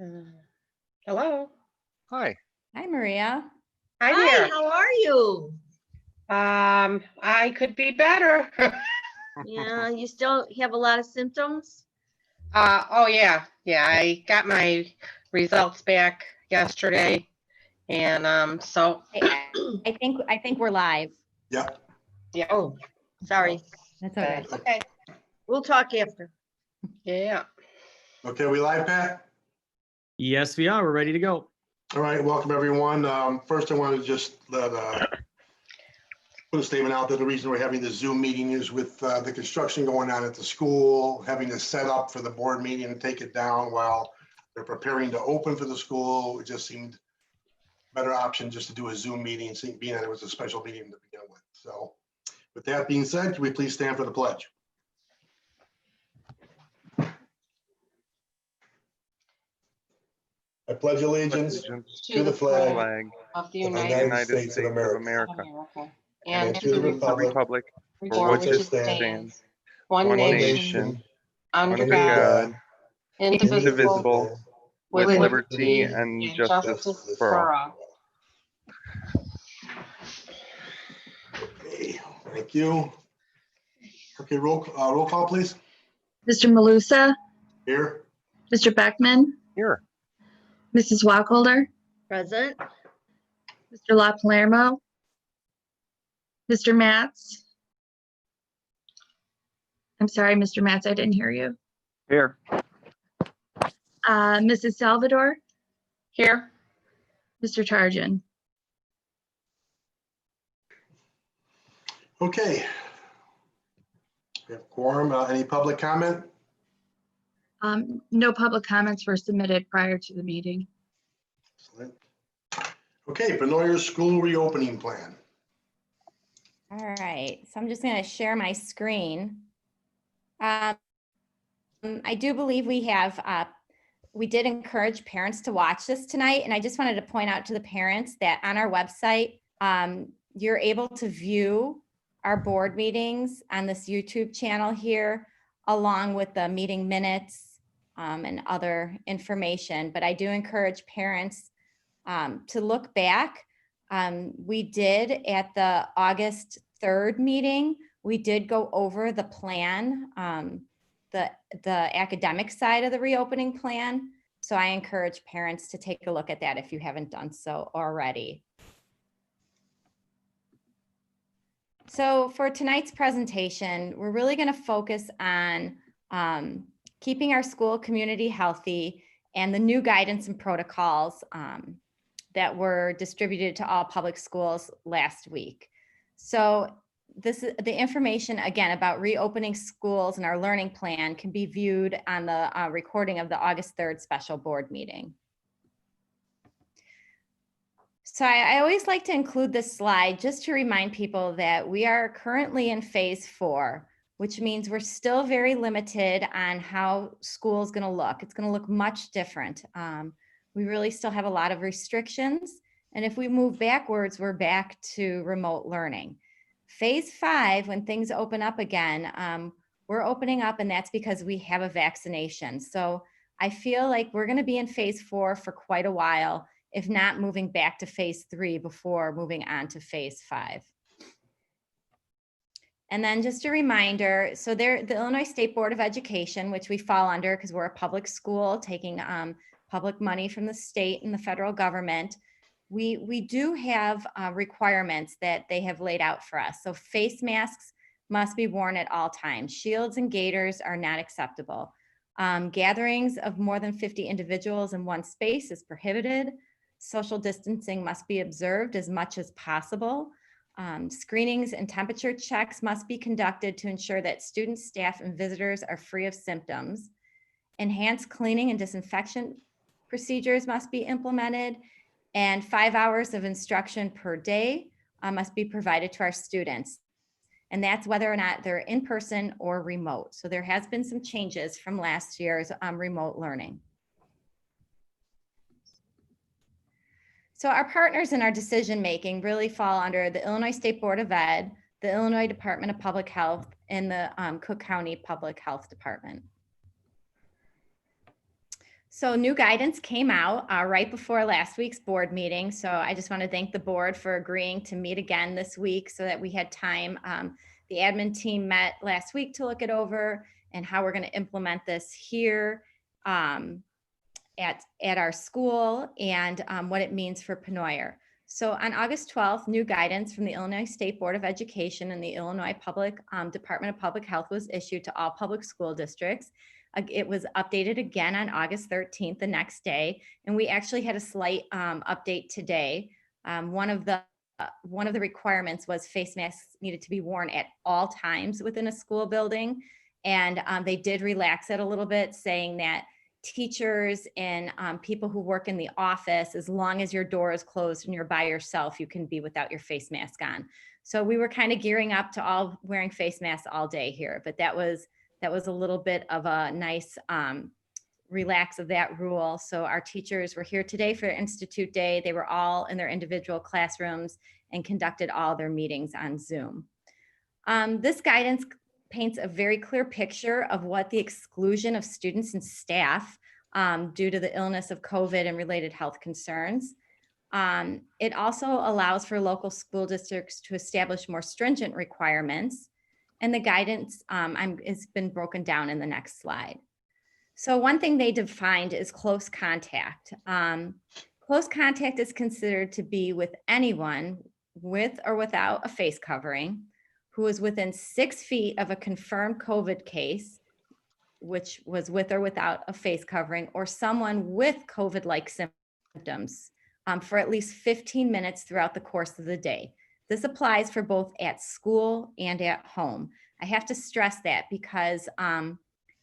Uh, Hello. Hi. Hi, Maria. Hi Hi, there. how are you? I could be better. Yeah, you still have a lot of symptoms? Oh yeah. Yeah, I got my results back yesterday. And so I think we're live. Yeah. yeah. Oh, sorry. That's okay. That's okay. We'll talk after. Yeah. Okay, we live, Pat? Yes, we are. We're ready to go. All right, welcome everyone. First, I want to just put a statement out that the reason we're having the Zoom meeting is with the construction going on at the school, having to set up for the board meeting and take it down while they're preparing to open for the school. It just seemed a better option just to do a Zoom meeting, being that it was a special meeting to begin with. So with that being said, can we please stand for the pledge? I pledge allegiance to the flag of the of the United United States of America America and to the republic for which it stands, one nation, under God, indivisible, with liberty and justice for all. Okay, thank you. Okay, roll call, please. Mr. Malusa, Here. Mr. Beckman, Here. Mrs. Wacholder, Present? Mr. La Palermo, Mr. Matz. I'm sorry, Mr. Matz, I didn't hear you. Here. Mrs. Salvador, Here. Mr. Tarjan. Okay. We have quorum. Any public comment? No public comments were submitted prior to the meeting. Excellent. Okay, Pennoyer School reopening plan. All right, so I'm just going to share my screen. I do believe we did encourage parents to watch this tonight, and I just wanted to point out to the parents that on our website, you're able to view our board meetings on this YouTube channel here, along with the meeting minutes and other information. But I do encourage parents to look back. We did at the August 3rd meeting, we did go over the plan, the academic side of the reopening plan. So I encourage parents to take a look at that if you haven't done so already. So for tonight's presentation, we're really going to focus on keeping our school community healthy and the new guidance and protocols that were distributed to all public schools last week. So this is the information, again, about reopening schools and our learning plan can be viewed on the recording of the August 3rd special board meeting. So I always like to include this slide just to remind people that we are currently in phase 4, which means we're still very limited on how school is going to look. It's going to look much different. We really still have a lot of restrictions. And if we move backwards, we're back to remote learning. Phase 5, when things open up again, we're opening up, and that's because we have a vaccination. So I feel like we're going to be in phase 4 for quite a while, if not moving back to phase 3 before moving on to phase 5. And then just a reminder, so the Illinois State Board of Education, which we fall under because we're a public school taking public money from the state and the federal government, we do have requirements that they have laid out for us. So face masks must be worn at all times. Shields and gaiters are not acceptable. Gatherings of more than 50 individuals in one space is prohibited. Social distancing must be observed as much as possible. Screenings and temperature checks must be conducted to ensure that students, staff, and visitors are free of symptoms. Enhanced cleaning and disinfection procedures must be implemented, and 5 hours of instruction per day must be provided to our students. And that's whether or not they're in person or remote. So there has been some changes from last year's remote learning. So our partners in our decision-making really fall under the Illinois State Board of Ed, the Illinois Department of Public Health, and the Cook County Public Health Department. So new guidance came out right before last week's board meeting. So I just want to thank the board for agreeing to meet again this week so that we had time. The admin team met last week to look it over and how we're going to implement this here at our school and what it means for Pennoyer. So on August 12th, new guidance from the Illinois State Board of Education and the Illinois Department of Public Health was issued to all public school districts. It was updated again on August 13th, the next day, and we actually had a slight update today. One of the requirements was face masks needed to be worn at all times within a school building, and they did relax it a little bit, saying that teachers and people who work in the office, as long as your door is closed and you're by yourself, you can be without your face mask on. So we were kind of gearing up to all wearing face masks all day here, but that was a little bit of a nice relax of that rule. So our teachers were here today for Institute Day. They were all in their individual classrooms and conducted all their meetings on Zoom. This guidance paints a very clear picture of what the exclusion of students and staff due to the illness of COVID and related health concerns. It also allows for local school districts to establish more stringent requirements, and the guidance has been broken down in the next slide. So one thing they defined is close contact. Close contact is considered to be with anyone with or without a face covering, who is within 6 feet of a confirmed COVID case, which was with or without a face covering, or someone with COVID-like symptoms for at least 15 minutes throughout the course of the day. This applies for both at school and at home. I have to stress that because,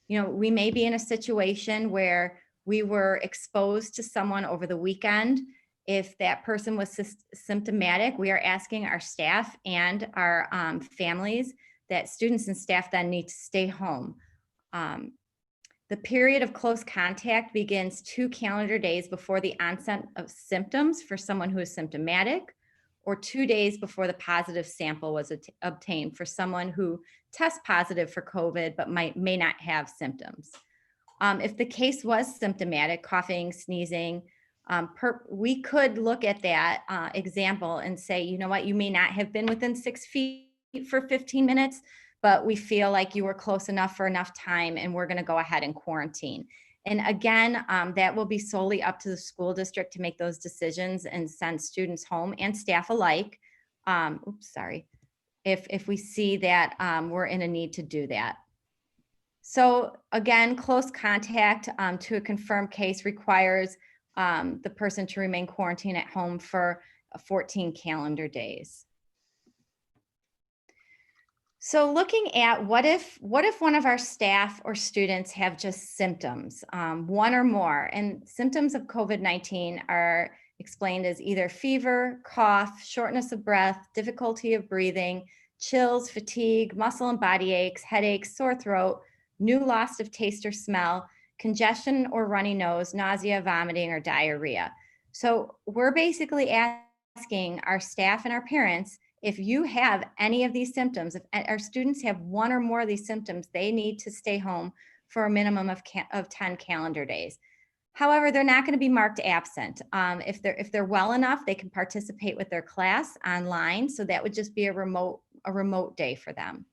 we may be in a situation where we were exposed to someone over the weekend. If that person was symptomatic, we are asking our staff and our families that students and staff then need to stay home. The period of close contact begins 2 calendar days before the onset of symptoms for someone who is symptomatic, or 2 days before the positive sample was obtained for someone who tests positive for COVID but may not have symptoms. If the case was symptomatic, coughing, sneezing, we could look at that example and say, you know what, you may not have been within 6 feet for 15 minutes, but we feel like you were close enough for enough time and we're going to go ahead and quarantine. And again, that will be solely up to the school district to make those decisions and send students home and staff alike. If we see that we're in a need to do that. So again, close contact to a confirmed case requires the person to remain quarantined at home for 14 calendar days. So looking at what if one of our staff or students have just symptoms, one or more, and symptoms of COVID-19 are explained as either fever, cough, shortness of breath, difficulty of breathing, chills, fatigue, muscle and body aches, headaches, sore throat, new loss of taste or smell, congestion or runny nose, nausea, vomiting, or diarrhea. So we're basically asking our staff and our parents, if you have any of these symptoms, if our students have one or more of these symptoms, they need to stay home for a minimum of 10 calendar days. However, they're not going to be marked absent. If they're well enough, they can participate with their class online. So that would just be a remote day for them.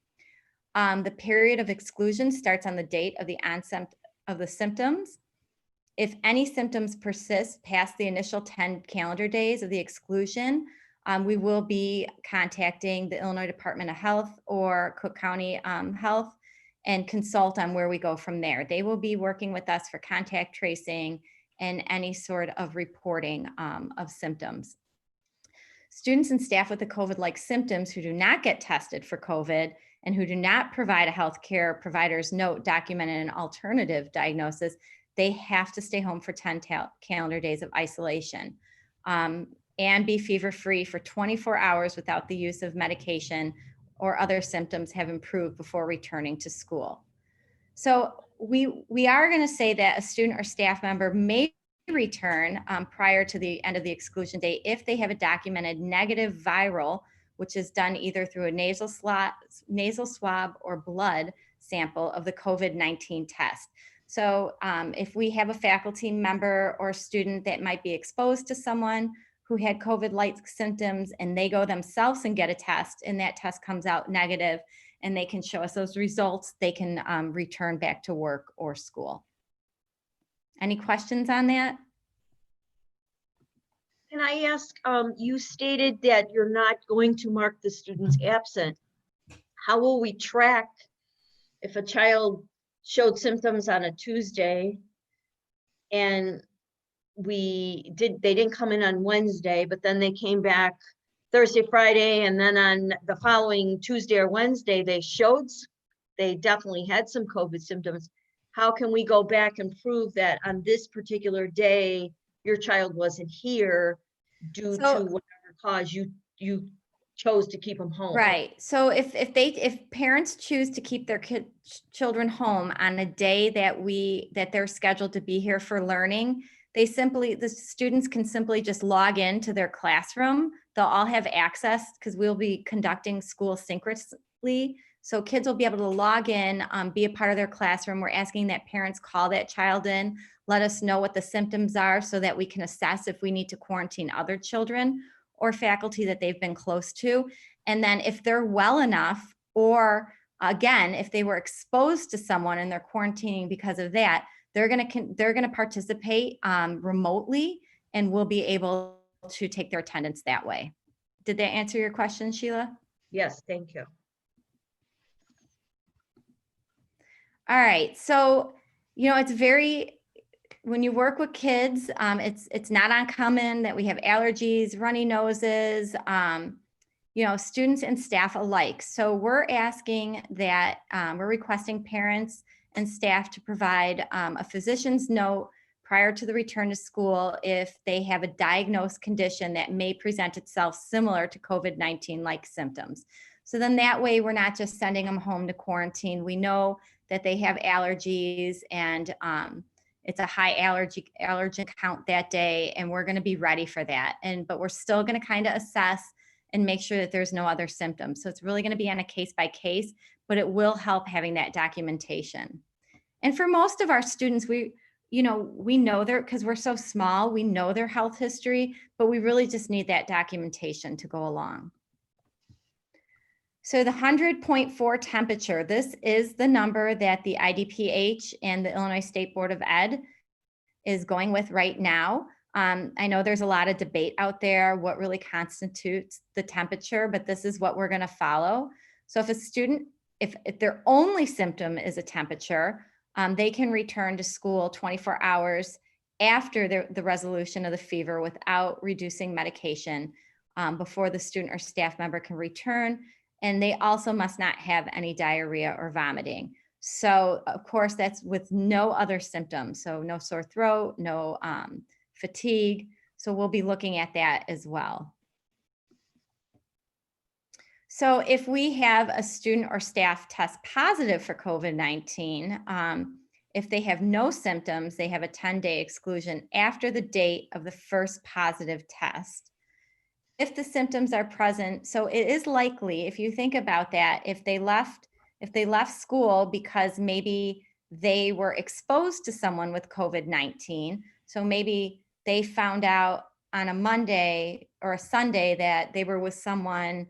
The period of exclusion starts on the date of the onset of the symptoms. If any symptoms persist past the initial 10 calendar days of the exclusion, we will be contacting the Illinois Department of Health or Cook County Health and consult on where we go from there. They will be working with us for contact tracing and any sort of reporting of symptoms. Students and staff with the COVID-like symptoms who do not get tested for COVID and who do not provide a healthcare provider's note documenting an alternative diagnosis, they have to stay home for 10 calendar days of isolation and be fever-free for 24 hours without the use of medication or other symptoms have improved before returning to school. So we are going to say that a student or staff member may return prior to the end of the exclusion date if they have a documented negative viral, which is done either through a nasal swab or blood sample of the COVID-19 test. So if we have a faculty member or student that might be exposed to someone who had COVID-like symptoms and they go themselves and get a test and that test comes out negative and they can show us those results, they can return back to work or school. Any questions on that? Can I ask, you stated that you're not going to mark the students absent. How will we track if a child showed symptoms on a Tuesday and they didn't come in on Wednesday, but then they came back Thursday, Friday, and then on the following Tuesday or Wednesday, they definitely had some COVID symptoms. How can we go back and prove that on this particular day, your child wasn't here due to whatever cause you chose to keep them home? Right. So if parents choose to keep their children home on a day that they're scheduled to be here for learning, the students can simply just log into their classroom. They'll all have access because we'll be conducting school synchronously. So kids will be able to log in, be a part of their classroom. We're asking that parents call that child in, let us know what the symptoms are so that we can assess if we need to quarantine other children or faculty that they've been close to. And then if they're well enough, or again, if they were exposed to someone and they're quarantining because of that, they're gonna participate remotely and we'll be able to take their attendance that way. Did that answer your question, Sheila? Yes, thank you. All right, so, when you work with kids, it's not uncommon that we have allergies, runny noses, students and staff alike. So we're asking that, we're requesting parents and staff to provide a physician's note prior to the return to school if they have a diagnosed condition that may present itself similar to COVID-19 like symptoms. So then that way we're not just sending them home to quarantine. We know that they have allergies and it's a high allergen count that day, and we're going to be ready for that. But we're still going to kind of assess and make sure that there's no other symptoms. So it's really going to be on a case by case, but it will help having that documentation. And for most of our students, we know because we're so small, we know their health history, but we really just need that documentation to go along. So the 100.4 temperature, this is the number that the IDPH and the Illinois State Board of Ed is going with right now. I know there's a lot of debate out there what really constitutes the temperature, but this is what we're going to follow. So if a student, if their only symptom is a temperature, they can return to school 24 hours after the resolution of the fever without reducing medication before the student or staff member can return. And they also must not have any diarrhea or vomiting. So of course, that's with no other symptoms. So no sore throat, no fatigue. So we'll be looking at that as well. So if we have a student or staff test positive for COVID-19, if they have no symptoms, they have a 10-day exclusion after the date of the first positive test. If the symptoms are present, so it is likely, if you think about that, if they left school because maybe they were exposed to someone with COVID-19, so maybe they found out on a Monday or a Sunday that they were with someone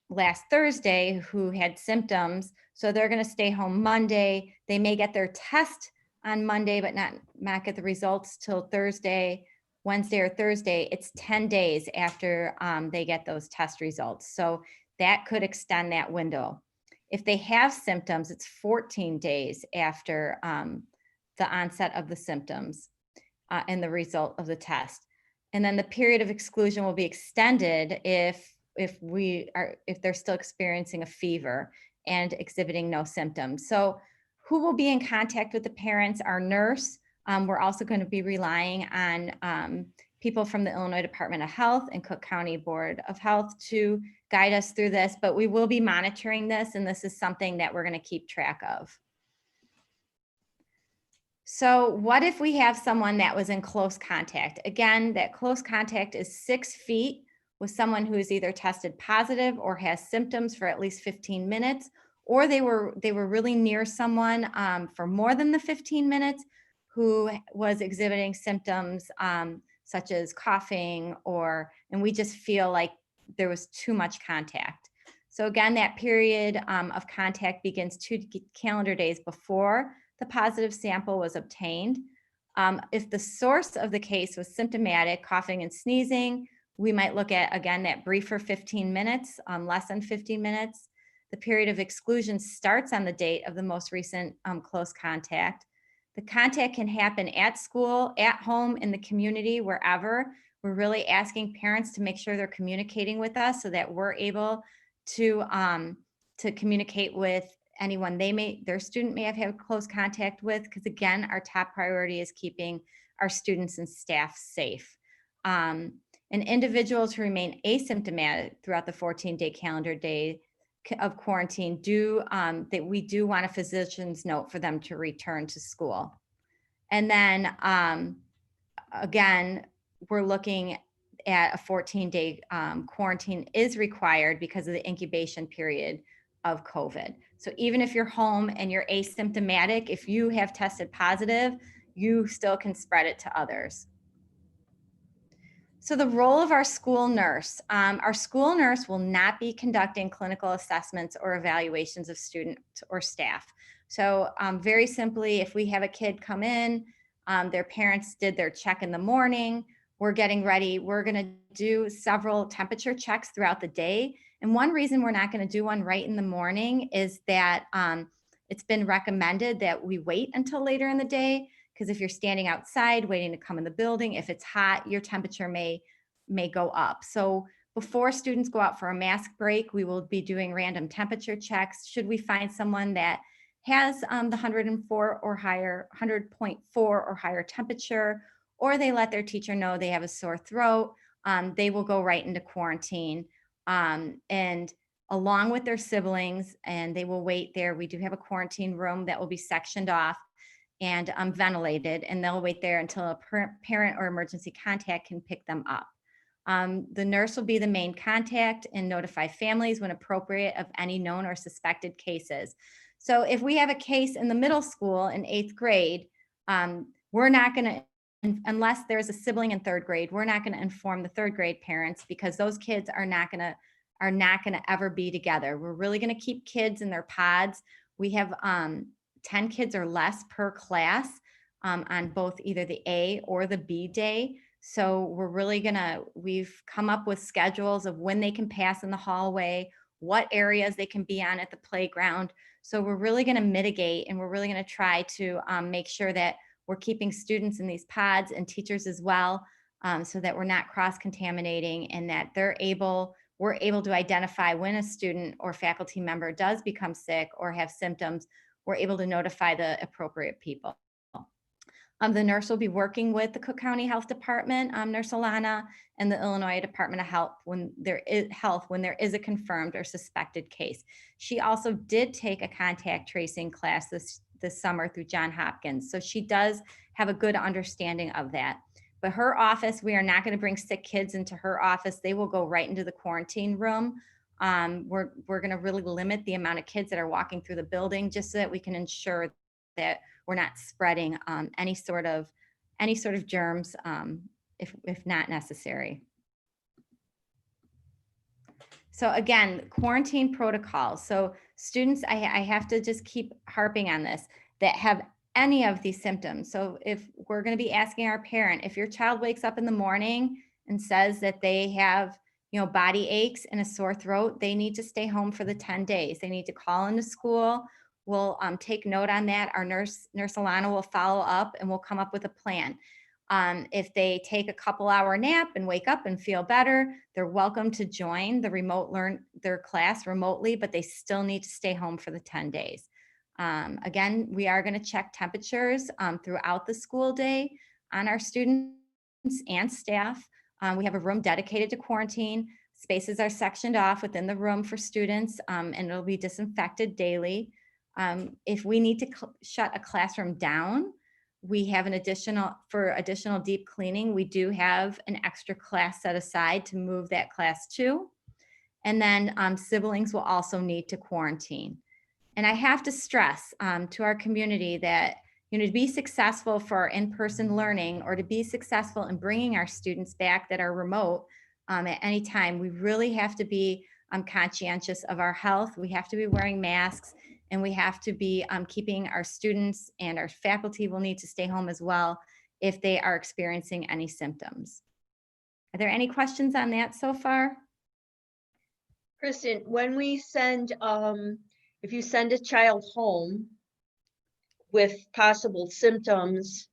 last Thursday who had symptoms, so they're going to stay home Monday. They may get their test on Monday, but not get the results till Wednesday or Thursday. It's 10 days after they get those test results. So that could extend that window. If they have symptoms, it's 14 days after the onset of the symptoms and the result of the test. And then the period of exclusion will be extended if they're still experiencing a fever and exhibiting no symptoms. So who will be in contact with the parents? Our nurse. We're also going to be relying on people from the Illinois Department of Health and Cook County Board of Health to guide us through this, but we will be monitoring this, and this is something that we're going to keep track of. So what if we have someone that was in close contact? Again, that close contact is 6 feet with someone who is either tested positive or has symptoms for at least 15 minutes, or they were really near someone for more than the 15 minutes who was exhibiting symptoms such as coughing, and we just feel like there was too much contact. So again, that period of contact begins 2 calendar days before the positive sample was obtained. If the source of the case was symptomatic, coughing and sneezing, we might look at, again, that briefer 15 minutes, less than 15 minutes. The period of exclusion starts on the date of the most recent close contact. The contact can happen at school, at home, in the community, wherever. We're really asking parents to make sure they're communicating with us so that we're able to communicate with anyone their student may have had close contact with, because again, our top priority is keeping our students and staff safe. And individuals who remain asymptomatic throughout the 14-day calendar day of quarantine that we do want a physician's note for them to return to school. And then again, we're looking at a 14-day quarantine is required because of the incubation period of COVID. So even if you're home and you're asymptomatic, if you have tested positive, you still can spread it to others. So the role of our school nurse will not be conducting clinical assessments or evaluations of students or staff. So very simply, if we have a kid come in, their parents did their check in the morning, we're getting ready, we're gonna do several temperature checks throughout the day. And one reason we're not gonna do one right in the morning is that it's been recommended that we wait until later in the day, because if you're standing outside waiting to come in the building, if it's hot, your temperature may go up. So before students go out for a mask break, we will be doing random temperature checks. Should we find someone that has the 104 or higher, 100.4 or higher temperature, or they let their teacher know they have a sore throat, they will go right into quarantine. And along with their siblings, and they will wait there. We do have a quarantine room that will be sectioned off and ventilated, and they'll wait there until a parent or emergency contact can pick them up. The nurse will be the main contact and notify families when appropriate of any known or suspected cases. So if we have a case in the middle school in 8th grade, we're not gonna, unless there's a sibling in 3rd grade, we're not gonna inform the 3rd grade parents, because those kids are not gonna ever be together. We're really gonna keep kids in their pods. We have 10 kids or less per class on both either the A or the B day. So we've come up with schedules of when they can pass in the hallway, what areas they can be on at the playground. So we're really gonna mitigate, and we're really gonna try to make sure that we're keeping students in these pods and teachers as well, so that we're not cross-contaminating, and that we're able to identify when a student or faculty member does become sick or have symptoms. We're able to notify the appropriate people. The nurse will be working with the Cook County Health Department, Nurse Alana, and the Illinois Department of Health when there is a confirmed or suspected case. She also did take a contact tracing class this summer through Johns Hopkins, so she does have a good understanding of that. But her office, we are not going to bring sick kids into her office. They will go right into the quarantine room. We're going to really limit the amount of kids that are walking through the building, just so that we can ensure that we're not spreading any sort of germs if not necessary. So again, quarantine protocols. So students, I have to just keep harping on this, that have any of these symptoms. So if we're going to be asking our parent, if your child wakes up in the morning and says that they have, body aches and a sore throat, they need to stay home for the 10 days. They need to call into school. We'll take note on that. Our nurse Alana will follow up, and we'll come up with a plan. If they take a couple-hour nap and wake up and feel better, they're welcome to join their class remotely, but they still need to stay home for the 10 days. Again, we are going to check temperatures throughout the school day on our students and staff. We have a room dedicated to quarantine. Spaces are sectioned off within the room for students, and it'll be disinfected daily. If we need to shut a classroom down, we have additional deep cleaning. We do have an extra class set aside to move that class to. And then siblings will also need to quarantine. And I have to stress to our community that, to be successful for in-person learning or to be successful in bringing our students back that are remote at any time, we really have to be conscientious of our health. We have to be wearing masks, and we have to be keeping our students, and our faculty will need to stay home as well if they are experiencing any symptoms. Are there any questions on that so far? Kristen, when we send, if you send a child home with possible symptoms,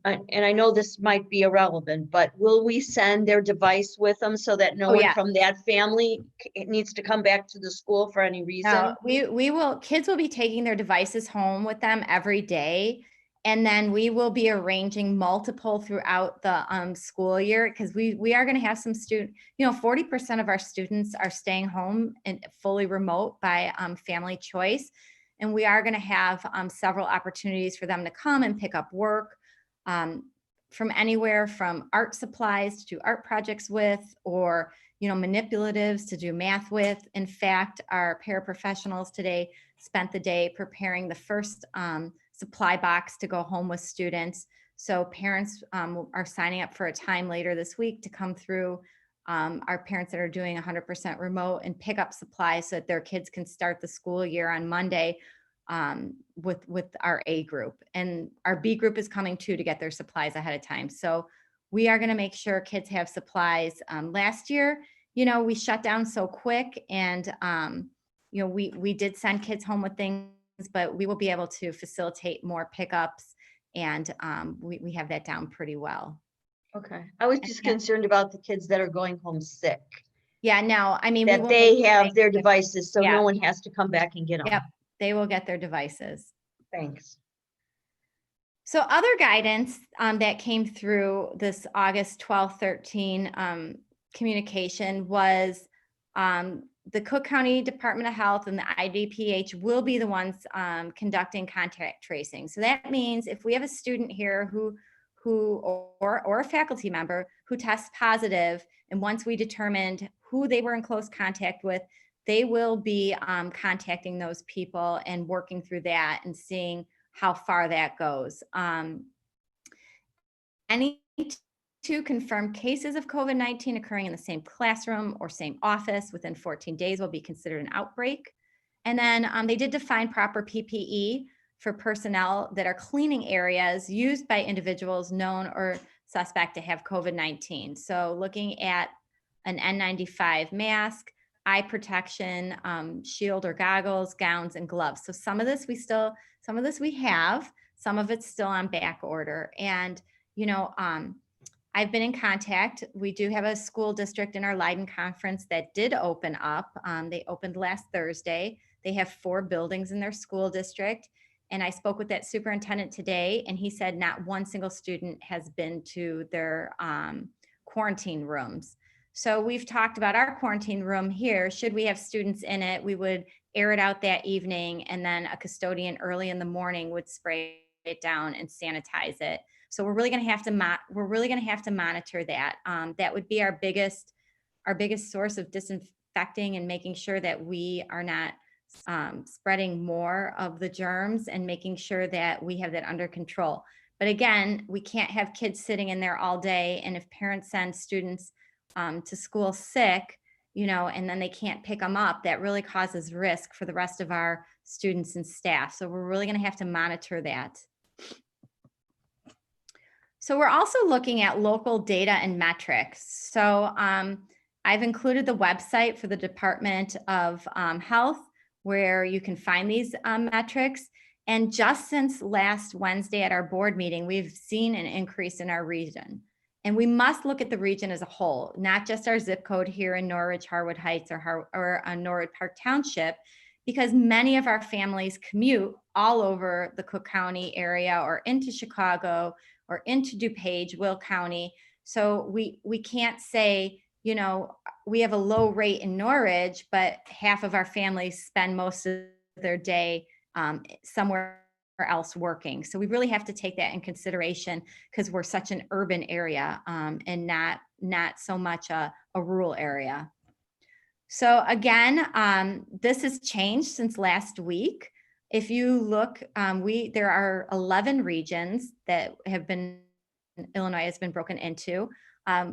and I know this might be irrelevant, but will we send their device with them so that no Oh, one yeah. from that family needs to come back to the school for any reason? No, we will, kids will be taking their devices home with them every day. And then we will be arranging multiple throughout the school year, because we are going to have some 40% of our students are staying home and fully remote by family choice. And we are going to have several opportunities for them to come and pick up work from anywhere from art supplies to do art projects with, or manipulatives to do math with. In fact, our paraprofessionals today spent the day preparing the first supply box to go home with students. So parents are signing up for a time later this week to come through, our parents that are doing 100% remote, and pick up supplies so that their kids can start the school year on Monday with our A group. And our B group is coming too to get their supplies ahead of time. So we are going to make sure kids have supplies. Last year, we shut down so quick, and we did send kids home with things, but we will be able to facilitate more pickups, and we have that down pretty well. Okay, I was just Yeah. concerned about the kids that are going home sick, Yeah, no, I mean, we that won't they make have their mistakes. devices, so Yeah. no one has to come back and get them. Yep, they will get their devices. Thanks. So other guidance that came through this August 12, 13 communication was the Cook County Department of Health and the IDPH will be the ones conducting contact tracing. So that means if we have a student here or a faculty member who tests positive, and once we determined who they were in close contact with, they will be contacting those people and working through that and seeing how far that goes. Any two confirmed cases of COVID-19 occurring in the same classroom or same office within 14 days will be considered an outbreak. And then they did define proper PPE for personnel that are cleaning areas used by individuals known or suspect to have COVID-19. So looking at an N95 mask, eye protection, shield or goggles, gowns, and gloves. So some of this we have, some of it's still on back order. And, I've been in contact. We do have a school district in our Leiden conference that did open up. They opened last Thursday. They have 4 buildings in their school district. And I spoke with that superintendent today, and he said not one single student has been to their quarantine rooms. So we've talked about our quarantine room here. Should we have students in it, we would air it out that evening, and then a custodian early in the morning would spray it down and sanitize it. So we're really going to have to monitor that. That would be our biggest source of disinfecting and making sure that we are not spreading more of the germs, and making sure that we have that under control. But again, we can't have kids sitting in there all day. And if parents send students to school sick, and then they can't pick them up, that really causes risk for the rest of our students and staff. So we're really going to have to monitor that. So we're also looking at local data and metrics. So I've included the website for the Department of Health, where you can find these metrics. And just since last Wednesday at our board meeting, we've seen an increase in our region. And we must look at the region as a whole, not just our zip code here in Norridge, Harwood Heights, or Norwood Park Township, because many of our families commute all over the Cook County area or into Chicago or into DuPage, Will County. So we can't say, we have a low rate in Norridge, but half of our families spend most of their day somewhere else working. So we really have to take that in consideration, because we're such an urban area and not so much a rural area. So again, this has changed since last week. If you look, there are 11 regions that Illinois has been broken into.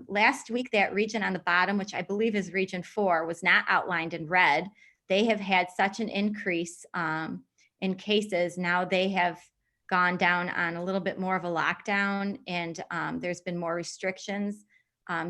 Last week, that region on the bottom, which I believe is region 4, was not outlined in red. They have had such an increase in cases. Now they have gone down on a little bit more of a lockdown, and there's been more restrictions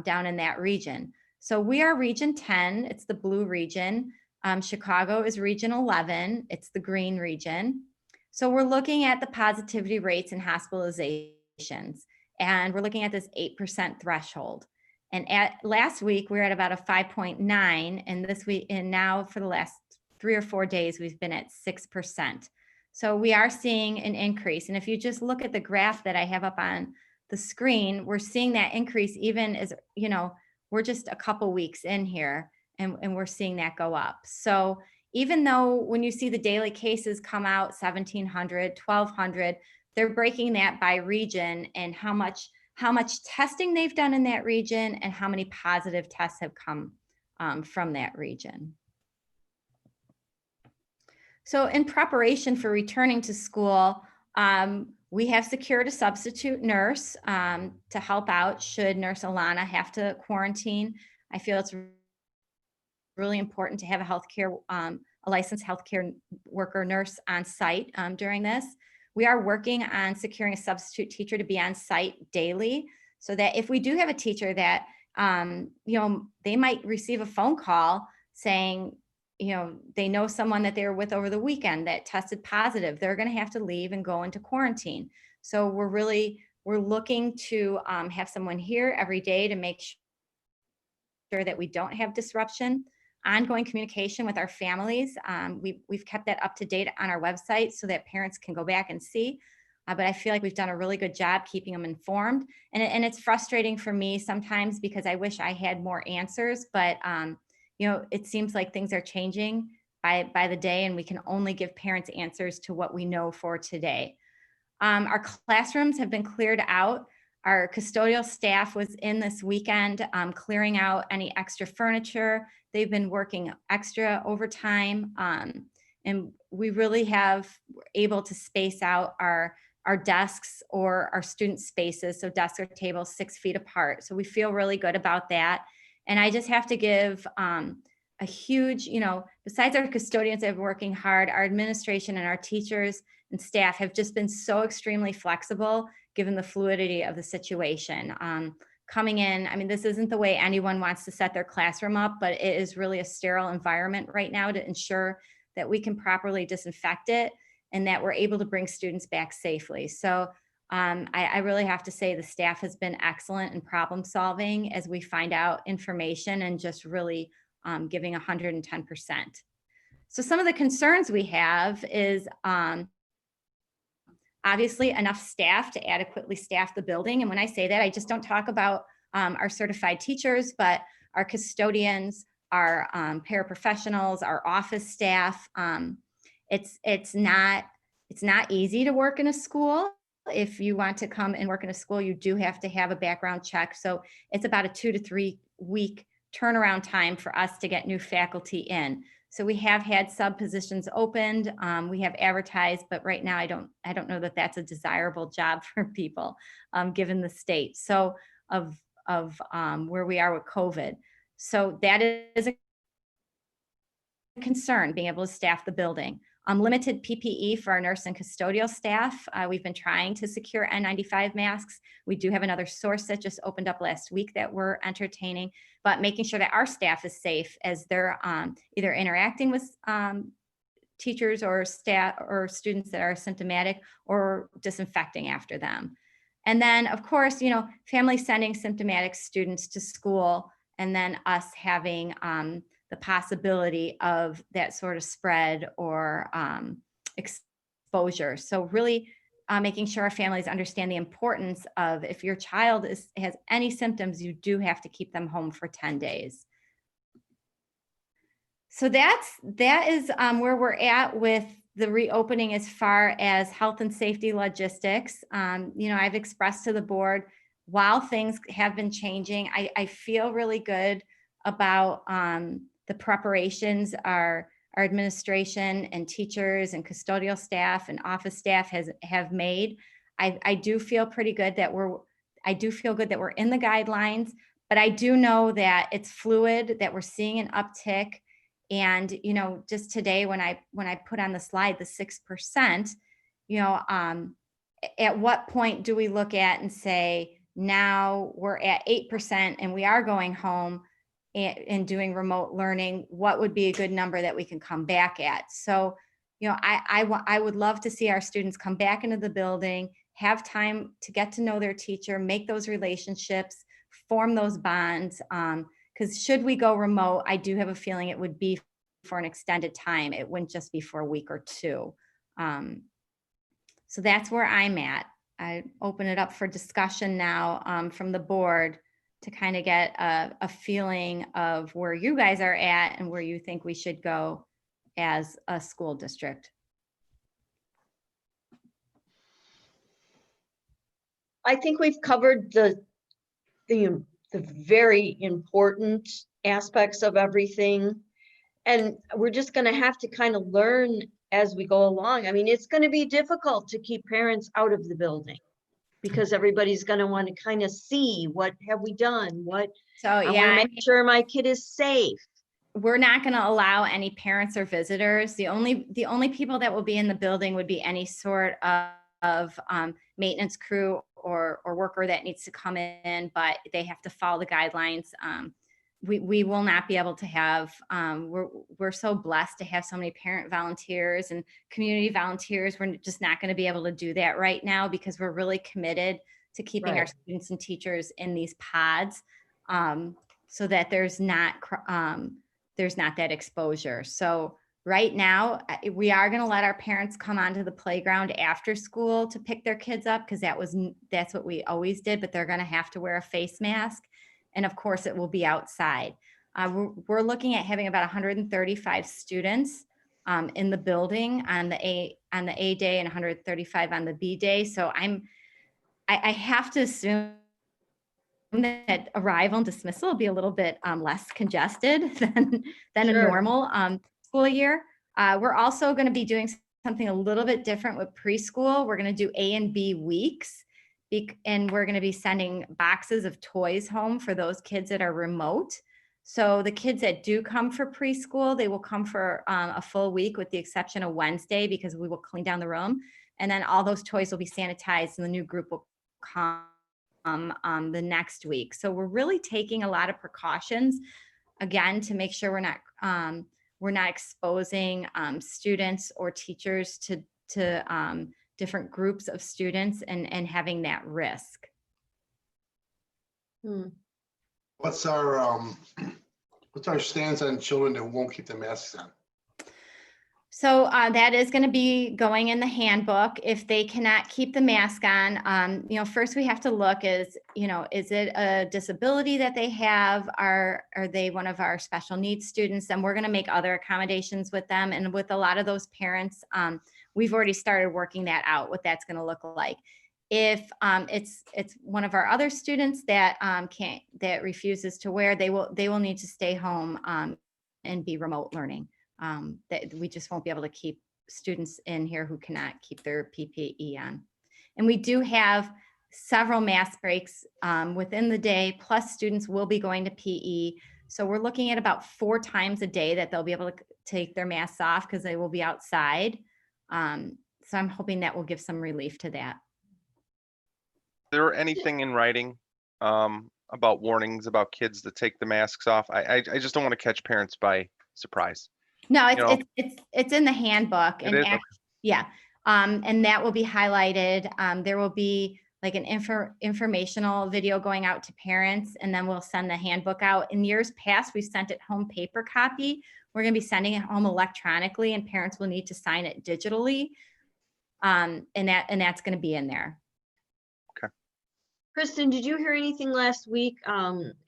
down in that region. So we are region 10, it's the blue region. Chicago is region 11, it's the green region. So we're looking at the positivity rates and hospitalizations, and we're looking at this 8% threshold. And last week, we were at about a 5.9, and this week, and now for the last 3 or 4 days, we've been at 6%. So we are seeing an increase. And if you just look at the graph that I have up on the screen, we're seeing that increase even as, you know, we're just a couple weeks in here, and we're seeing that go up. So even though when you see the daily cases come out 1,700, 1,200, they're breaking that by region and how much testing they've done in that region and how many positive tests have come from that region. So in preparation for returning to school, we have secured a substitute nurse to help out should Nurse Alana have to quarantine. I feel it's really important to have a licensed healthcare worker nurse on site during this. We are working on securing a substitute teacher to be on site daily, so that if we do have a teacher that, you know, they might receive a phone call saying, you know, they know someone that they were with over the weekend that tested positive, they're going to have to leave and go into quarantine. So we're looking to have someone here every day to make sure that we don't have disruption. Ongoing communication with our families. We've kept that up to date on our website so that parents can go back and see. But I feel like we've done a really good job keeping them informed. And it's frustrating for me sometimes because I wish I had more answers, but you know, it seems like things are changing by the day, and we can only give parents answers to what we know for today. Our classrooms have been cleared out. Our custodial staff was in this weekend clearing out any extra furniture. They've been working extra overtime, and we really have able to space out our desks or our student spaces. So desks or tables 6 feet apart. So we feel really good about that. And I just have to give a huge, you know, besides our custodians that have been working hard, our administration and our teachers and staff have just been so extremely flexible given the fluidity of the situation. Coming in, I mean, this isn't the way anyone wants to set their classroom up, but it is really a sterile environment right now to ensure that we can properly disinfect it and that we're able to bring students back safely. So I really have to say the staff has been excellent in problem solving as we find out information and just really giving 110%. So some of the concerns we have is obviously enough staff to adequately staff the building. And when I say that, I just don't talk about our certified teachers, but our custodians, our paraprofessionals, our office staff. It's not easy to work in a school. If you want to come and work in a school, you do have to have a background check. So it's about a 2 to 3 week turnaround time for us to get new faculty in. So we have had sub positions opened. We have advertised, but right now I don't know that that's a desirable job for people, given the state of where we are with COVID. So that is a concern, being able to staff the building. Limited PPE for our nurse and custodial staff. We've been trying to secure N95 masks. We do have another source that just opened up last week that we're entertaining, but making sure that our staff is safe as they're either interacting with teachers or staff or students that are symptomatic or disinfecting after them. And then of course, you know, families sending symptomatic students to school and then us having the possibility of that sort of spread or exposure. So really making sure our families understand the importance of if your child has any symptoms, you do have to keep them home for 10 days. So that is where we're at with the reopening as far as health and safety logistics. You know, I've expressed to the board, while things have been changing, I feel really good about the preparations our administration and teachers and custodial staff and office staff have made, I do feel pretty good that we're in the guidelines, but I do know that it's fluid, that we're seeing an uptick. And, you know, just today when I put on the slide, the 6%, you know, at what point do we look at and say, now we're at 8% and we are going home and doing remote learning, what would be a good number that we can come back at? So, you know, I would love to see our students come back into the building, have time to get to know their teacher, make those relationships, form those bonds. Because should we go remote, I do have a feeling it would be for an extended time. It wouldn't just be for a week or two. So that's where I'm at. I open it up for discussion now from the board to kind of get a feeling of where you guys are at and where you think we should go as a school district. I think we've covered the very important aspects of everything. And we're just going to have to kind of learn as we go along. I mean, it's going to be difficult to keep parents out of the building because everybody's going to want to kind of see what have we done, what So I want yeah, to make sure my kid is safe. we're not going to allow any parents or visitors. The only people that will be in the building would be any sort of maintenance crew or worker that needs to come in, but they have to follow the guidelines. We will not be able to have, we're so blessed to have so many parent volunteers and community volunteers. We're just not going to be able to do that right now because we're really committed to keeping our Right. students and teachers in these pods so that there's not that exposure. So right now, we are going to let our parents come onto the playground after school to pick their kids up because that's what we always did, but they're going to have to wear a face mask. And of course, it will be outside. We're looking at having about 135 students in the building on the A day and 135 on the B day. So I have to assume that arrival and dismissal will be a little bit less congested than a Sure. normal school year. We're also going to be doing something a little bit different with preschool. We're going to do A and B weeks. And we're going to be sending boxes of toys home for those kids that are remote. So the kids that do come for preschool, they will come for a full week with the exception of Wednesday because we will clean down the room. And then all those toys will be sanitized and the new group will come the next week. So we're really taking a lot of precautions, again, to make sure we're not exposing students or teachers to different groups of students and having that risk. What's our stance on children that won't keep their masks on? So that is going to be going in the handbook. If they cannot keep the mask on, first we have to look is it a disability that they have? Are they one of our special needs students? And we're going to make other accommodations with them. And with a lot of those parents, we've already started working that out, what that's going to look like. If it's one of our other students that that refuses to wear, they will need to stay home and be remote learning. That we just won't be able to keep students in here who cannot keep their PPE on. And we do have several mask breaks within the day, plus students will be going to PE. So we're looking at about 4 times a day that they'll be able to take their masks off because they will be outside. So I'm hoping that will give some relief to that. Is there anything in writing about warnings about kids that take the masks off? I just don't want to catch parents by surprise. No, it's in the handbook. It is? Okay. Yeah. And that will be highlighted. There will be like an informational video going out to parents, and then we'll send the handbook out. In years past, we've sent it home paper copy. We're going to be sending it home electronically, and parents will need to sign it digitally. And that's going to be in there. Okay. Kristen, did you hear anything last week?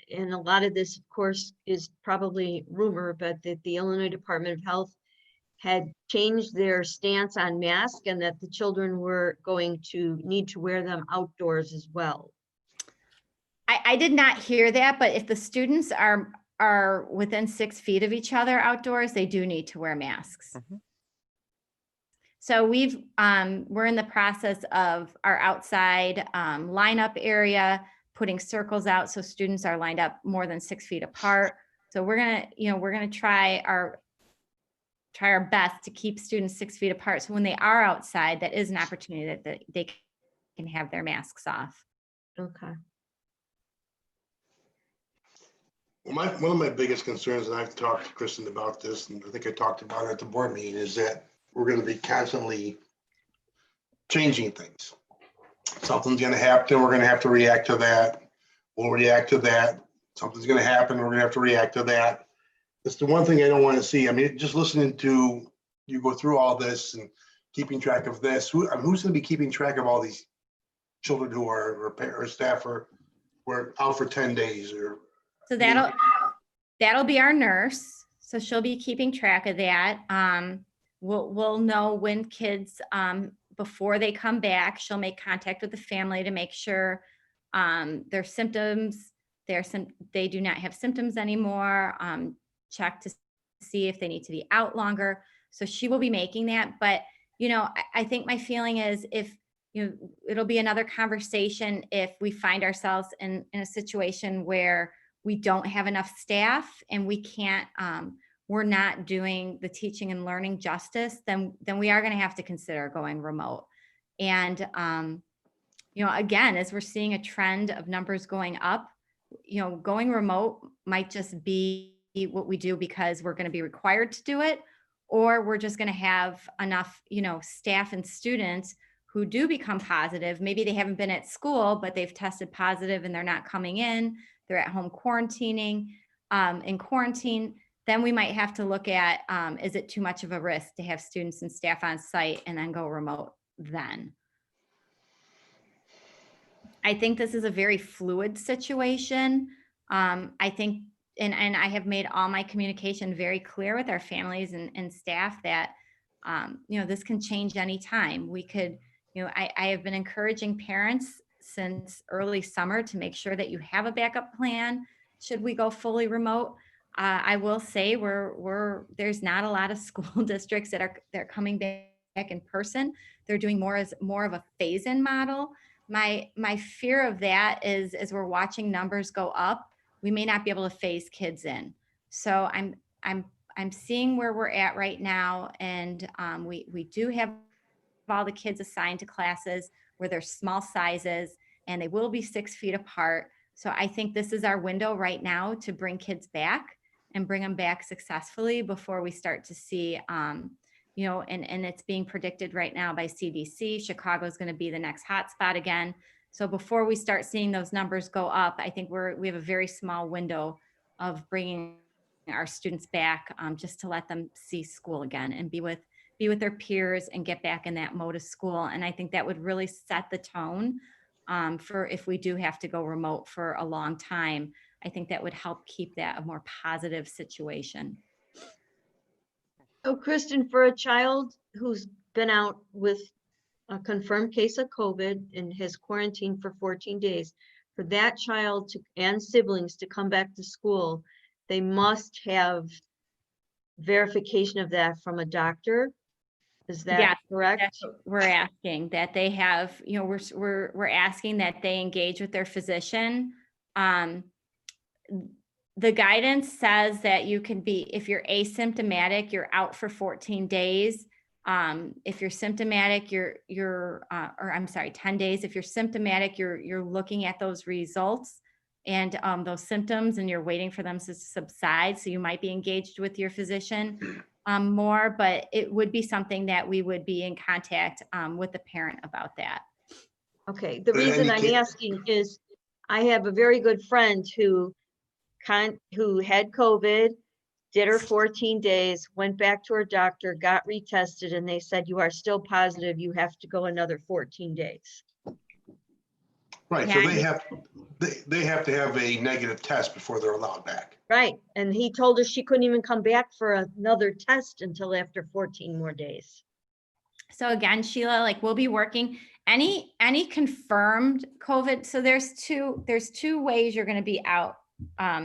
And a lot of this, of course, is probably rumor, but that the Illinois Department of Health had changed their stance on masks and that the children were going to need to wear them outdoors as well. I did not hear that, but if the students are are within 6 feet of each other outdoors, they do need to wear masks. Mhm. So we're in the process of our outside lineup area, putting circles out so students are lined up more than 6 feet apart. So we're gonna try our best to keep students 6 feet apart. So when they are outside, that is an opportunity that they can have their masks off. Okay. Well, one of my biggest concerns, and I've talked to Kristen about this, and I think I talked about it at the board meeting, is that we're gonna be constantly changing things. Something's gonna happen, we're gonna have to react to that. We'll react to that. Something's gonna happen, we're gonna have to react to that. It's the one thing I don't want to see. I mean, just listening to you go through all this and keeping track of this, who's gonna be keeping track of all these children who are, or staff were out for 10 days or? So that'll be our nurse. So she'll be keeping track of that. We'll know when kids, before they come back, she'll make contact with the family to make sure their symptoms, they do not have symptoms anymore. Check to see if they need to be out longer. So she will be making that. But, I think my feeling is it'll be another conversation if we find ourselves in a situation where we don't have enough staff and we can't, we're not doing the teaching and learning justice, then we are going to have to consider going remote. And, again, as we're seeing a trend of numbers going up, going remote might just be what we do because we're going to be required to do it, or we're just going to have enough, staff and students who do become positive. Maybe they haven't been at school, but they've tested positive and they're not coming in. They're at home quarantining, in quarantine. Then we might have to look at, is it too much of a risk to have students and staff on site and then go remote then? I think this is a very fluid situation. I think, and I have made all my communication very clear with our families and staff that, this can change anytime. We could, I have been encouraging parents since early summer to make sure that you have a backup plan should we go fully remote. I will say there's not a lot of school districts that are coming back in person. They're doing more of a phase-in model. My fear of that is, as we're watching numbers go up, we may not be able to phase kids in. So I'm seeing where we're at right now, and we do have all the kids assigned to classes where they're small sizes and they will be 6 feet apart. So I think this is our window right now to bring kids back and bring them back successfully before we start to see, and it's being predicted right now by CDC. Chicago is going to be the next hotspot again. So before we start seeing those numbers go up, I think we have a very small window of bringing our students back, just to let them see school again and be with their peers and get back in that mode of school. And I think that would really set the tone for if we do have to go remote for a long time. I think that would help keep that a more positive situation. So Kristen, for a child who's been out with a confirmed case of COVID and has quarantined for 14 days, for that child and siblings to come back to school, they must have verification of that from a doctor. Is that Yes, correct? That's what we're asking, that they have, we're asking that they engage with their physician. The guidance says that you can be, if you're asymptomatic, you're out for 14 days. If you're symptomatic, or I'm sorry, 10 days. If you're symptomatic, you're looking at those results and those symptoms, and you're waiting for them to subside. So you might be engaged with your physician more, but it would be something that we would be in contact with the parent about that. Okay, the reason I'm asking is I have a very good friend who had COVID, did her 14 days, went back to her doctor, got retested, and they said, you are still positive, you have to go another 14 days. Right, so they have to have a negative test before they're allowed back. Right, and he told her she couldn't even come back for another test until after 14 more days. So again, Sheila, we'll be working any confirmed COVID. So there's two ways you're going to be out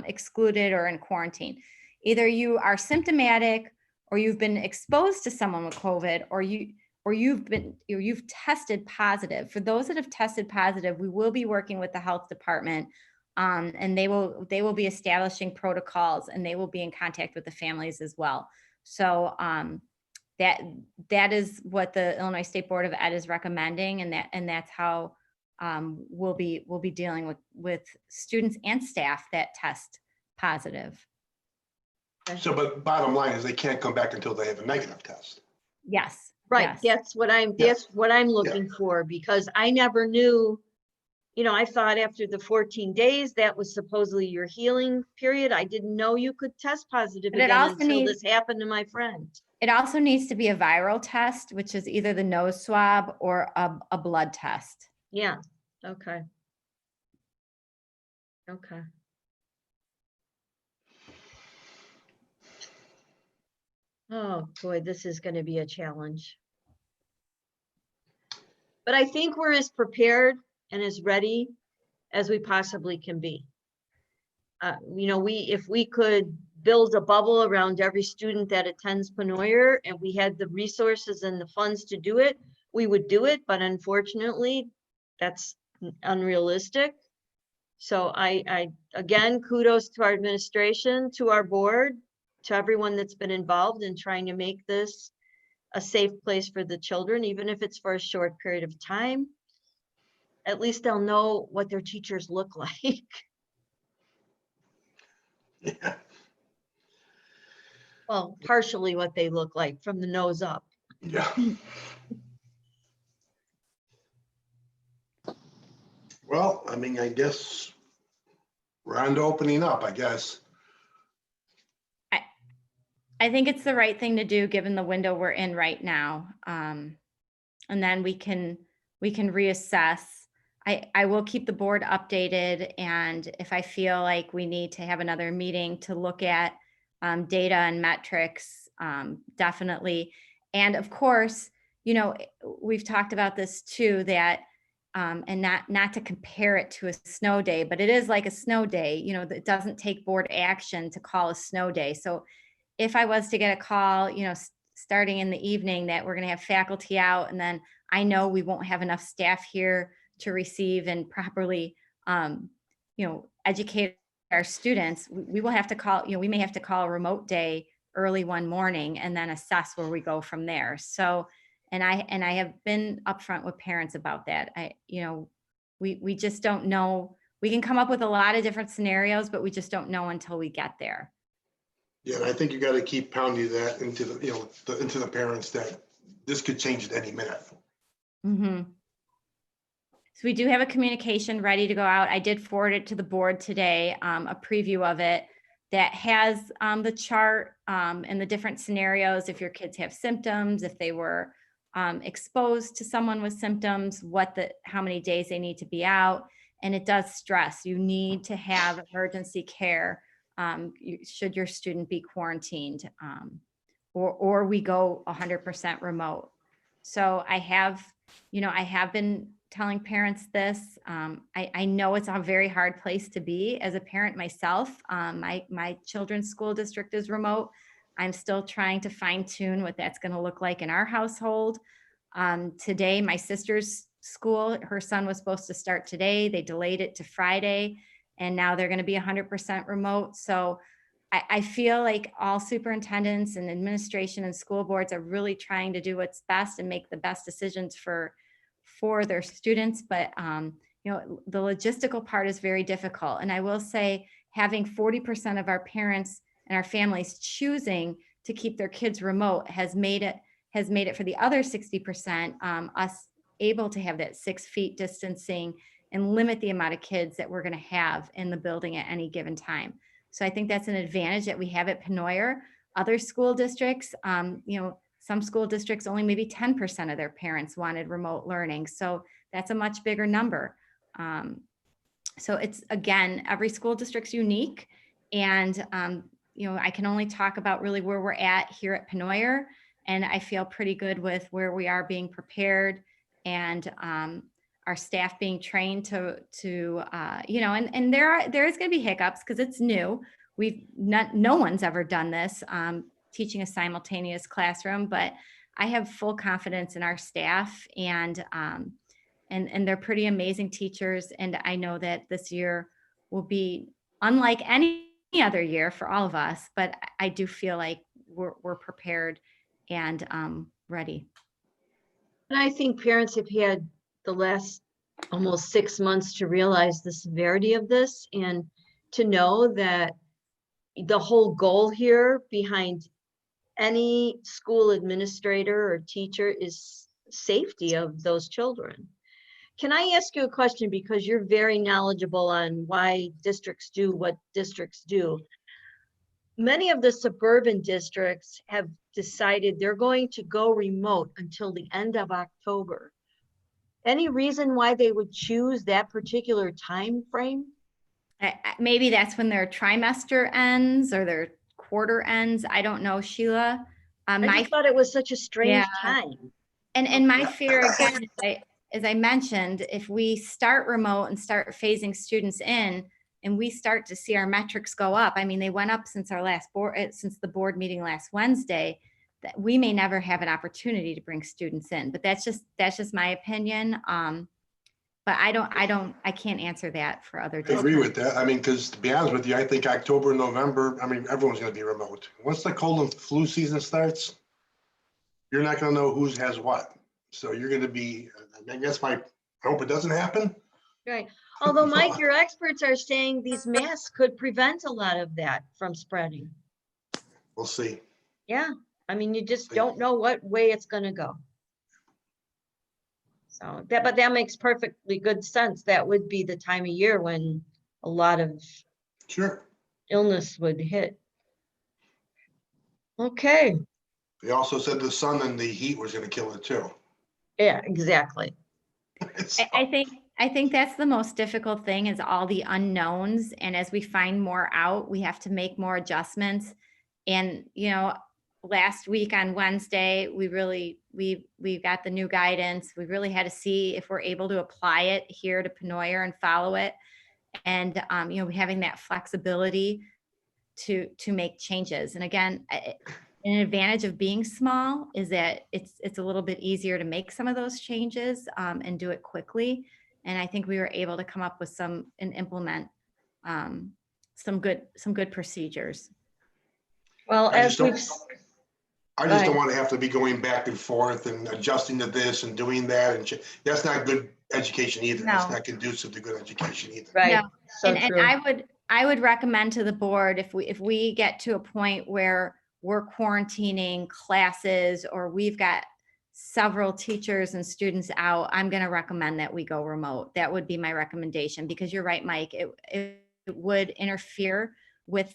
excluded or in quarantine. Either you are symptomatic or you've been exposed to someone with COVID, or you've tested positive. For those that have tested positive, we will be working with the health department, and they will be establishing protocols, and they will be in contact with the families as well. So that is what the Illinois State Board of Ed is recommending, and that's how we'll be dealing with students and staff that test positive. So, but bottom line is they can't come back until they have a negative test. Yes. Right, yes. that's what I'm looking for, because I never knew, I thought after the 14 days, that was supposedly your healing period. I didn't know you could test positive But it again also until needs- this happened to my friend. It also needs to be a viral test, which is either the nose swab or a blood test. Yeah, okay. Okay. Oh, boy, this is going to be a challenge. But I think we're as prepared and as ready as we possibly can be. If we could build a bubble around every student that attends Pennoyer and we had the resources and the funds to do it, we would do it. But unfortunately, that's unrealistic. So again, kudos to our administration, to our board, to everyone that's been involved in trying to make this a safe place for the children, even if it's for a short period of time. At least they'll know what their teachers look like. Yeah. Well, partially what they look like from the nose up. Yeah. Well, I mean, I guess we're on to opening up, I guess. I think it's the right thing to do given the window we're in right now. And then we can reassess. I will keep the board updated, and if I feel like we need to have another meeting to look at data and metrics, definitely. And of course, we've talked about this too, that and not to compare it to a snow day, but it is like a snow day. It doesn't take board action to call a snow day. So if I was to get a call, starting in the evening that we're going to have faculty out, and then I know we won't have enough staff here to receive and properly, educate our students, we will have to call, we may have to call a remote day early one morning and then assess where we go from there. So, and I have been upfront with parents about that. We just don't know. We can come up with a lot of different scenarios, but we just don't know until we get there. Yeah, and I think you got to keep pounding that into the, into the parents that this could change at any minute. Mm-hmm. So we do have a communication ready to go out. I did forward it to the board today, a preview of it that has the chart and the different scenarios. If your kids have symptoms, if they were exposed to someone with symptoms, how many days they need to be out. And it does stress, you need to have emergency care should your student be quarantined, or we go 100% remote. So I have been telling parents this. I know it's a very hard place to be as a parent myself. My children's school district is remote. I'm still trying to fine tune what that's going to look like in our household. Today, my sister's school, her son was supposed to start today. They delayed it to Friday, and now they're going to be 100% remote. So I feel like all superintendents and administration and school boards are really trying to do what's best and make the best decisions for their students. But, the logistical part is very difficult. And I will say, having 40% of our parents and our families choosing to keep their kids remote has made it for the other 60%, us able to have that 6 feet distancing and limit the amount of kids that we're going to have in the building at any given time. So I think that's an advantage that we have at Pennoyer. Other school districts, some school districts, only maybe 10% of their parents wanted remote learning. So that's a much bigger number. So it's, again, every school district's unique. And, I can only talk about really where we're at here at Pennoyer. And I feel pretty good with where we are being prepared. And our staff being trained to you know, and there is going to be hiccups because it's new. No one's ever done this, teaching a simultaneous classroom, but I have full confidence in our staff, and they're pretty amazing teachers. And I know that this year will be unlike any other year for all of us, but I do feel like we're prepared and ready. And I think parents have had the last almost 6 months to realize the severity of this and to know that the whole goal here behind any school administrator or teacher is safety of those children. Can I ask you a question, because you're very knowledgeable on why districts do what districts do? Many of the suburban districts have decided they're going to go remote until the end of October. Any reason why they would choose that particular time frame? Maybe that's when their trimester ends or their quarter ends. I don't know, Sheila. I just thought it was such a strange time. And my fear again, as I mentioned, if we start remote and start phasing students in, and we start to see our metrics go up. I mean, they went up since the board meeting last Wednesday. That we may never have an opportunity to bring students in, but that's just my opinion. But I can't answer that for other I districts. agree with that. I mean, because to be honest with you, I think October, November, I mean, everyone's gonna be remote. Once the cold and flu season starts, you're not gonna know who has what. So you're gonna be, I guess I hope it doesn't happen. Right. Although, Mike, your experts are saying these masks could prevent a lot of that from spreading. We'll see. Yeah. I mean, you just don't know what way it's going to go. So but that makes perfectly good sense. That would be the time of year when a lot of Sure. illness would hit. Okay. They also said the sun and the heat was gonna kill it too. Yeah, exactly. I think that's the most difficult thing, is all the unknowns. And as we find more out, we have to make more adjustments. And, you know, last week on Wednesday, we got the new guidance. We really had to see if we're able to apply it here to Pennoyer and follow it. And, you know, having that flexibility to make changes. And again, an advantage of being small is that it's a little bit easier to make some of those changes and do it quickly. And I think we were able to come up with and implement some good procedures. Well, I as just we've, don't want to have to be going back and forth and adjusting to this and doing that. And that's not good education either. That's No. not conducive to good education either. right. No. So And true. I would recommend to the board, if we get to a point where we're quarantining classes or we've got several teachers and students out, I'm going to recommend that we go remote. That would be my recommendation, because you're right, Mike. It would interfere with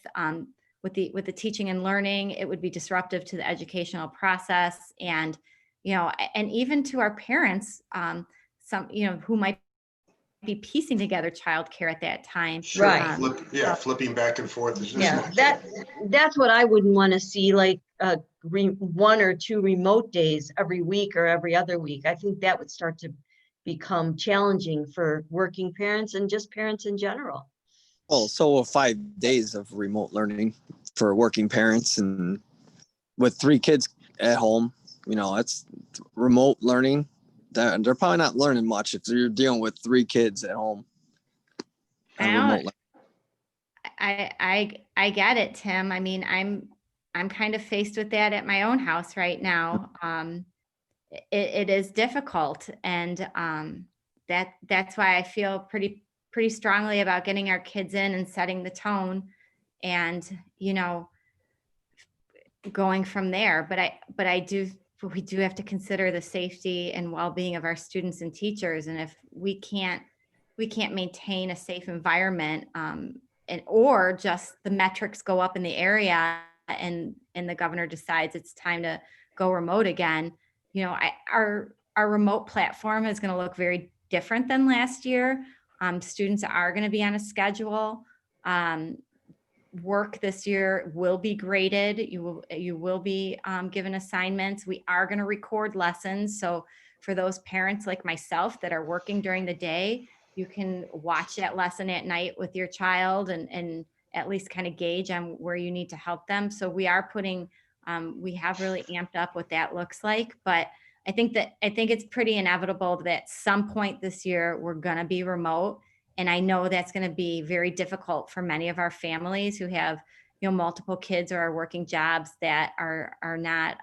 the teaching and learning. It would be disruptive to the educational process, and you know, and even to our parents, some, you know, who might be piecing together childcare at that time. Sure. Right. Flipping back and forth is just Yeah, not good. that's what I wouldn't want to see, like 1 or 2 remote days every week or every other week. I think that would start to become challenging for working parents and just parents in general. Well, so 5 days of remote learning for working parents, and with 3 kids at home, you know, it's remote learning. They're probably not learning much if you're dealing with 3 kids at home. I get it, Tim. I mean, I'm kind of faced with that at my own house right now. It is difficult, and that's why I feel pretty strongly about getting our kids in and setting the tone, and you know, going from there. But we do have to consider the safety and well-being of our students and teachers, and if we can't maintain a safe environment, or just the metrics go up in the area and the governor decides it's time to go remote again, you know, our remote platform is going to look very different than last year. Students are going to be on a schedule. work this year will be graded. You will be given assignments. We are going to record lessons. So for those parents like myself that are working during the day, you can watch that lesson at night with your child and at least kind of gauge on where you need to help them. So we are putting, we have really amped up what that looks like. But I think it's pretty inevitable that at some point this year, we're going to be remote. And I know that's going to be very difficult for many of our families who have, multiple kids or are working jobs that are not,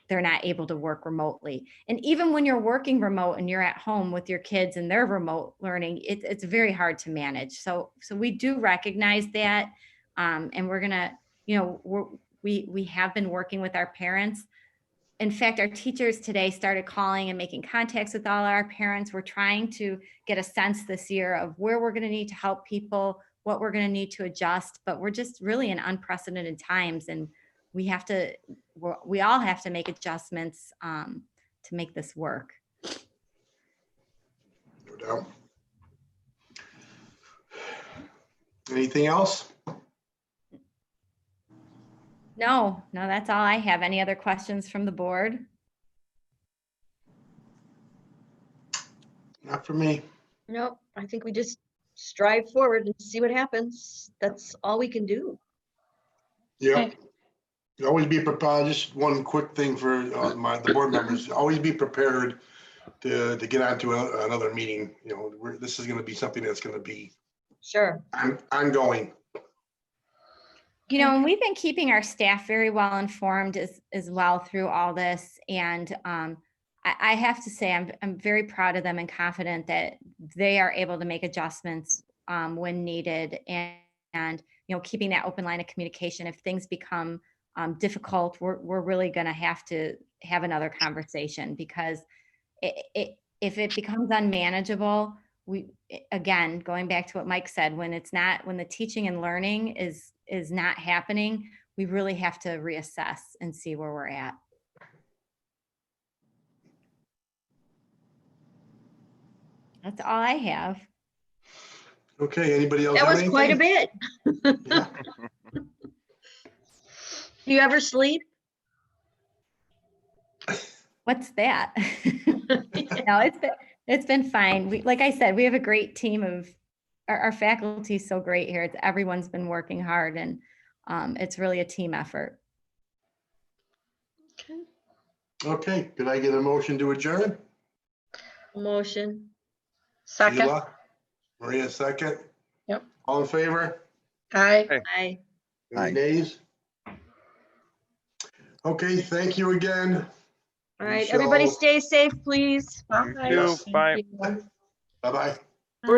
they're not able to work remotely. And even when you're working remote and you're at home with your kids and they're remote learning, it's very hard to manage. So we do recognize that. And we're going to, we have been working with our parents. In fact, our teachers today started calling and making contacts with all our parents. We're trying to get a sense this year of where we're going to need to help people, what we're going to need to adjust, but we're just really in unprecedented times, and we all have to make adjustments to make this work. No doubt. Anything else? No, that's all I have. Any other questions from the board? Not for me. Nope, I think we just strive forward and see what happens. That's all we can do. Yeah. Always be prepared. Just one quick thing for the board members. Always be prepared to get onto another meeting. This is going to be something that's going to be Sure. ongoing. And we've been keeping our staff very well informed as well through all this. And I have to say, I'm very proud of them and confident that they are able to make adjustments when needed. And keeping that open line of communication. If things become difficult, we're really going to have another conversation, because if it becomes unmanageable, again, going back to what Mike said, when the teaching and learning is not happening, we really have to reassess and see where we're at. That's all I have. Okay, anybody else? That have was quite a anything? bit. Yeah. Do you ever sleep? What's that? No, it's been fine. Like I said, we have a great team of our faculty is so great here. Everyone's been working hard, and it's really a team effort. Okay, could I get a motion to adjourn? Motion. Second. Sheila? Maria, second? Yep. All in favor? Aye. Aye. Any Aye. nays? Okay, thank you again. All right, shall- everybody stay safe, please. Bye. You, bye. Bye-bye.